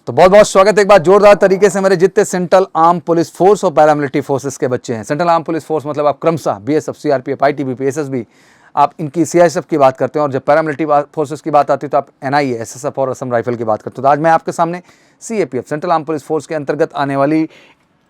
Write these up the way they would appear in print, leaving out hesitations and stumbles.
तो बहुत बहुत स्वागत है एक बार जोरदार तरीके से मेरे जितने सेंट्रल आर्म पुलिस फोर्स और पैरामिलिट्री फोर्सेस के बच्चे हैं। सेंट्रल आर्म पुलिस फोर्स मतलब आप क्रमशः बीएसएफ, सीआरपीएफ, आईटीबीपी, एसएसबी, आप इनकी सीआईएसएफ की बात करते हैं, और जब पैरामिलिट्री फोर्सेस की बात आती है तो आप एनआईए, एसएसएफ और असम राइफल की बात करते हो। तो आज मैं आपके सामने CAPF, central arm police force के अंतर्गत आने वाली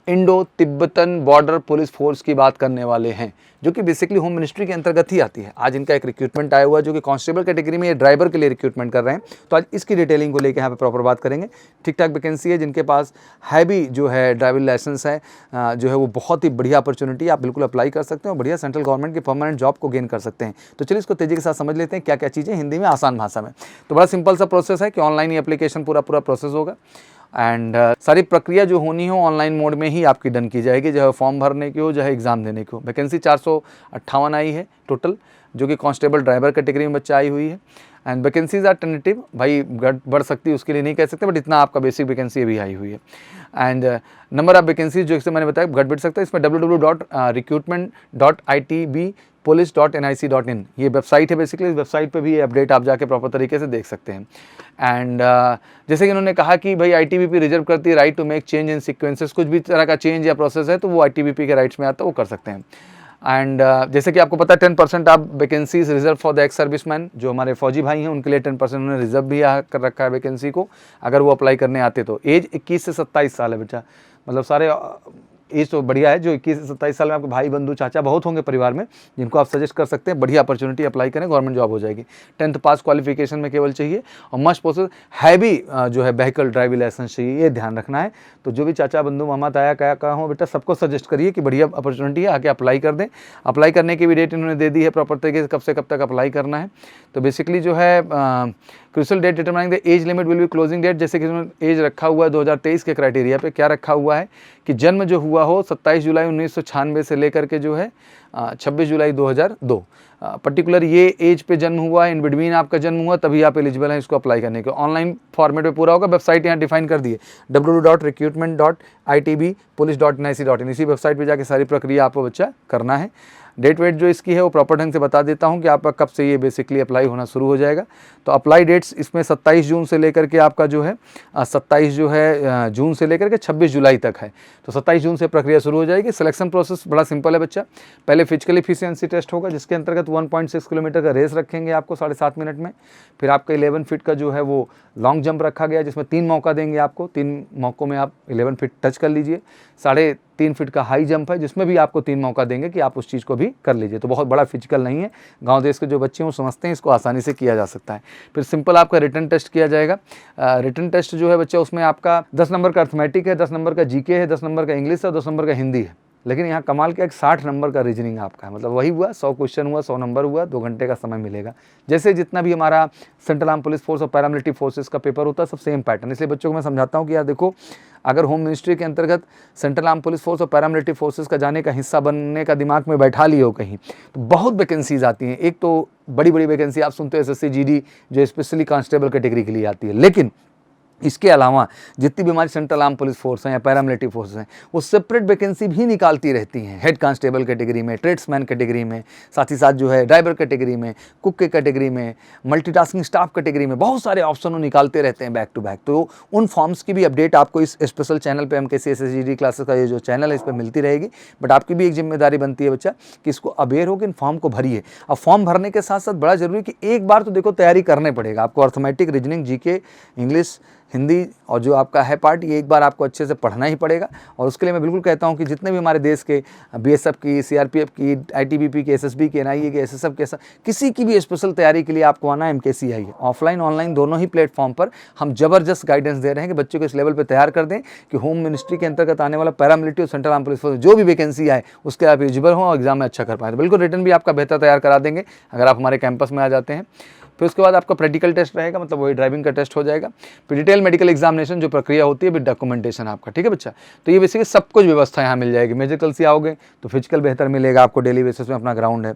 Indo Tibetan border police force की बात करने वाले हैं, जो कि बेसिकली होम मिनिस्ट्री के अंतर्गत ही आती है। आज इनका एक रिक्रूटमेंट आया हुआ है जो कि कांस्टेबल कैटेगरी में, ये ड्राइवर के लिए रिक्रूटमेंट कर रहे हैं। तो आज इसकी डिटेलिंग को लेकर यहाँ पे प्रॉपर बात करेंगे। ठीक ठाक वैकेंसी है, जिनके पास हैवी जो है ड्राइविंग लाइसेंस है जो है वो बहुत ही बढ़िया अपॉर्चुनिटी, आप बिल्कुल अप्लाई कर सकते हैं और बढ़िया सेंट्रल गवर्नमेंट की परमानेंट जॉब को गेन कर सकते हैं। तो चलिए इसको तेजी के साथ समझ लेते हैं क्या क्या चीज़ें हिंदी में, आसान भाषा में। तो बड़ा सिंपल सा प्रोसेस है कि ऑनलाइन ही एप्लीकेशन पूरा प्रोसेस होगा एंड सारी प्रक्रिया जो होनी हो ऑनलाइन मोड में ही आपकी डन की जाएगी, चाहे फॉर्म भरने की हो, चाहे एग्ज़ाम देने की हो। वैकेंसी 458 आई है टोटल, जो कि कांस्टेबल ड्राइवर कैटेगरी में बच्चा आई हुई है। एंड वैकेंसीज आर टेंटेटिव, भाई बढ़ सकती है उसके लिए नहीं कह सकते, बट इतना आपका बेसिक वैकेंसी अभी आई हुई है। एंड नंबर ऑफ वैकेंसीज जो इससे मैंने बताया घट बढ़ सकता है। इसमें www.recruitment.itbpolice.nic.in ये वेबसाइट है। बेसिकली इस वेबसाइट पे भी ये अपडेट आप जाके प्रॉपर तरीके से देख सकते हैं। एंड जैसे कि उन्होंने कहा कि भाई आईटीबीपी रिजर्व करती है right to make change in sequences, कुछ भी तरह का चेंज या प्रोसेस है तो वो आईटीबीपी के राइट्स में आता है, वो कर सकते हैं। एंड जैसे कि आपको पता है 10% आप vacancies reserve for the ex serviceman, जो हमारे फौजी भाई हैं उनके लिए 10% उन्होंने रिजर्व भी कर रखा है वैकेंसी को, अगर वो अप्लाई करने आते तो। एज 21 से 27 साल है बच्चा, मतलब सारे एज तो बढ़िया है। जो 21 से 27 साल में आपके भाई बंधु चाचा बहुत होंगे परिवार में, जिनको आप सजेस्ट कर सकते हैं, बढ़िया अपॉर्चुनिटी, अप्लाई करें, गवर्नमेंट जॉब हो जाएगी। 10th पास क्वालिफिकेशन में केवल चाहिए और मस्ट प्रोसेस हैवी जो है व्हीकल ड्राइविंग लाइसेंस चाहिए, ये ध्यान रखना है। तो जो भी चाचा बंधु मामा ताया क्या हो बेटा, सबको सजेस्ट करिए कि बढ़िया अपॉर्चुनिटी है, आके अप्लाई कर दें। अप्लाई करने की भी डेट इन्होंने दे दी है प्रॉपर तरीके से कब तक अप्लाई करना है। तो बेसिकली जो है crucial date determining the age limit will be closing date, जैसे कि उन्होंने एज रखा हुआ है 2023 के क्राइटेरिया पे। क्या रखा हुआ है कि जन्म जो हुआ हो 27 जुलाई 1996 से लेकर के जो है 26 जुलाई 2002, पर्टिकुलर ये एज पे जन्म हुआ है, इन बिटवीन आपका जन्म हुआ, तभी आप एलिजिबल हैं इसको अप्लाई करने के। ऑनलाइन फॉर्मेट में पूरा होगा, वेबसाइट यहाँ डिफाइन कर दी है www.recruitment.itbpolice.nic.in, इसी वेबसाइट पे जाके सारी प्रक्रिया आपको बच्चा करना है। डेट वेट जो इसकी है वो प्रॉपर ढंग से बता देता हूँ कि आपका कब से ये बेसिकली अप्लाई होना शुरू हो जाएगा। तो अप्लाई डेट्स इसमें 27 जून से लेकर के आपका जो है 27 जो है जून से लेकर के 26 जुलाई तक है। तो 27 जून से प्रक्रिया शुरू हो जाएगी। सिलेक्शन प्रोसेस बड़ा सिंपल है बच्चा। पहले फिजिकल एफिशिएंसी टेस्ट होगा, जिसके अंतर्गत 1.6 किलोमीटर का रेस रखेंगे आपको 7.5 मिनट में। फिर आपका 11 फीट का जो है वो लॉन्ग जंप रखा गया, जिसमें 3 मौका देंगे आपको, 3 मौक़ों में आप 11 फीट टच कर लीजिए। 3.5 फीट का हाई जंप है, जिसमें भी आपको 3 मौका देंगे कि आप उस चीज़ को भी कर लीजिए। तो बहुत बड़ा फिजिकल नहीं है, गांव देश के जो बच्चे हैं वो समझते हैं, इसको आसानी से किया जा सकता है। फिर सिंपल आपका रिटन टेस्ट किया जाएगा। रिटन टेस्ट जो है बच्चा, उसमें आपका 10 नंबर का अर्थमेटिक है, 10 नंबर का जीके है, 10 नंबर का इंग्लिश है, 10 नंबर का हिंदी है। लेकिन यहाँ कमाल का एक 60 नंबर का रीजनिंग आपका है, मतलब वही हुआ 100 क्वेश्चन हुआ, 100 नंबर हुआ, 2 घंटे का समय मिलेगा। जैसे जितना भी हमारा सेंट्रल आर्म पुलिस फोर्स और पैरामिलिट्री फोर्सेस का पेपर होता है, सब सेम पैटर्न। इसलिए बच्चों को मैं समझाता हूँ कि यार देखो, अगर होम मिनिस्ट्री के अंतर्गत सेंट्रल आर्म पुलिस फोर्स और पैरामिलिट्री फोर्सेस का जाने का हिस्सा बनने का दिमाग में बैठा लियो कहीं, तो बहुत वैकेंसीज आती हैं। एक तो बड़ी वैकेंसी आप सुनते हैं एसएससी जीडी, जो स्पेशली कांस्टेबल कैटेगरी के लिए आती है, लेकिन इसके अलावा जितनी भी हमारी सेंट्रल आर्म पुलिस फोर्स हैं या पैरामिलिट्री फोर्स हैं, वो सेपरेट वैकेंसी भी निकालती रहती हैं। हेड कांस्टेबल कैटेगरी में, ट्रेड्समैन कैटेगरी में, साथ ही साथ जो है ड्राइवर कैटेगरी में, कुक के कैटेगरी में, मल्टीटास्किंग स्टाफ कैटेगरी में, बहुत सारे ऑप्शन वो निकालते रहते हैं बैक टू बैक। तो उन फॉर्म्स की भी अपडेट आपको इस स्पेशल चैनल पर, MKCSSGD क्लासेस का ये जो चैनल है, इस पर मिलती रहेगी। बट आपकी भी एक जिम्मेदारी बनती है बच्चा कि इसको अवेयर हो कि इन फॉर्म को भरिए। अब फॉर्म भरने के साथ साथ बड़ा जरूरी कि एक बार तो देखो तैयारी करने पड़ेगा आपको। Arithmetic, reasoning, GK, English, Hindi और जो आपका है पार्ट, ये एक बार आपको अच्छे से पढ़ना ही पड़ेगा। और उसके लिए मैं बिल्कुल कहता हूँ कि जितने भी हमारे देश के बीएसएफ की, सीआरपीएफ की, आईटीबीपी की, एसएसबी की, एनआईए के, एसएसएफ के, किसी की भी स्पेशल तैयारी के लिए आपको आना है MKCI है। ऑफलाइन ऑनलाइन दोनों ही प्लेटफॉर्म पर हम जबरदस्त गाइडेंस दे रहे हैं कि बच्चों को इस लेवल पर तैयार कर दें कि होम मिनिस्ट्री के अंतर्गत आने वाला पैरामिलिट्री और सेंट्रल आर्म पुलिस फोर्स जो भी वैकेंसी आए उसके आप एलिजिबल हों और एग्जाम में अच्छा कर पाएँ। तो बिल्कुल रिटर्न भी आपका बेहतर तैयार करा देंगे अगर आप हमारे कैंपस में आ जाते हैं। फिर उसके बाद आपका प्रैक्टिकल टेस्ट रहेगा, मतलब वही ड्राइविंग का टेस्ट हो जाएगा। फिर डिटेल मेडिकल एग्जामिनेशन जो प्रक्रिया होती है, विद डॉक्यूमेंटेशन आपका, ठीक है बच्चा। तो ये बेसिकली सब कुछ व्यवस्था यहाँ मिल जाएगी। मेडिकल से आओगे तो फिजिकल बेहतर मिलेगा आपको, डेली बेसिस में अपना ग्राउंड है,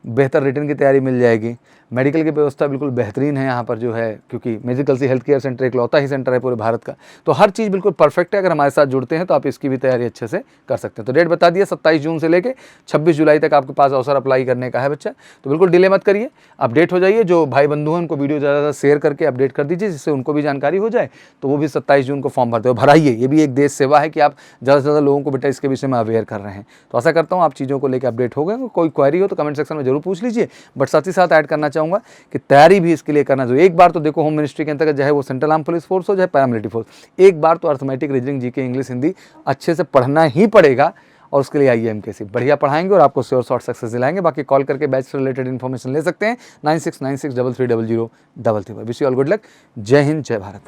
बेहतर रिटन की तैयारी मिल जाएगी, मेडिकल की व्यवस्था बिल्कुल बेहतरीन है यहाँ पर जो है, क्योंकि मेडिकल से हेल्थ केयर सेंटर इकलौता ही सेंटर है पूरे भारत का। तो हर चीज़ बिल्कुल परफेक्ट है। अगर हमारे साथ जुड़ते हैं तो आप इसकी भी तैयारी अच्छे से कर सकते हैं। तो डेट बता दिया 27 जून से लेके 26 जुलाई तक आपके पास अवसर अप्लाई करने का है बच्चा। तो बिल्कुल डिले मत करिए, अपडेट हो जाइए। जो भाई बंधु हैं उनको वीडियो ज़्यादा शेयर करके अपडेट कर दीजिए, जिससे उनको भी जानकारी हो जाए। तो वो भी 27 जून को फॉर्म भरते हो, भराइए। ये भी एक देश सेवा है कि आप ज़्यादा से ज़्यादा लोगों को बेटा इसके विषय में अवेयर कर रहे हैं। तो आशा करता हूँ आप चीज़ों को लेकर अपडेट हो गए। कोई क्वेरी हो तो कमेंट सेक्शन में जरूर पूछ लीजिए। बट साथ ही साथ ऐड करना चाहूँगा कि तैयारी भी इसके लिए करना चाहिए। एक बार तो देखो, होम मिनिस्ट्री के अंतर्गत चाहे वो सेंट्रल आर्म पुलिस फोर्स हो चाहे पैरामिलिट्री फोर्स, एक बार तो arithmetic, reasoning, GK, English, Hindi अच्छे से पढ़ना ही पड़ेगा। और उसके लिए आइए MKC बढ़िया पढ़ाएंगे और आपको श्योर शॉर्ट सक्सेस दिलाएंगे। बाकी कॉल करके बैच से रिलेटेड इन्फॉर्मेशन ले सकते हैं 9696330033 पर। Wish you all good luck. जय हिंद, जय भारत।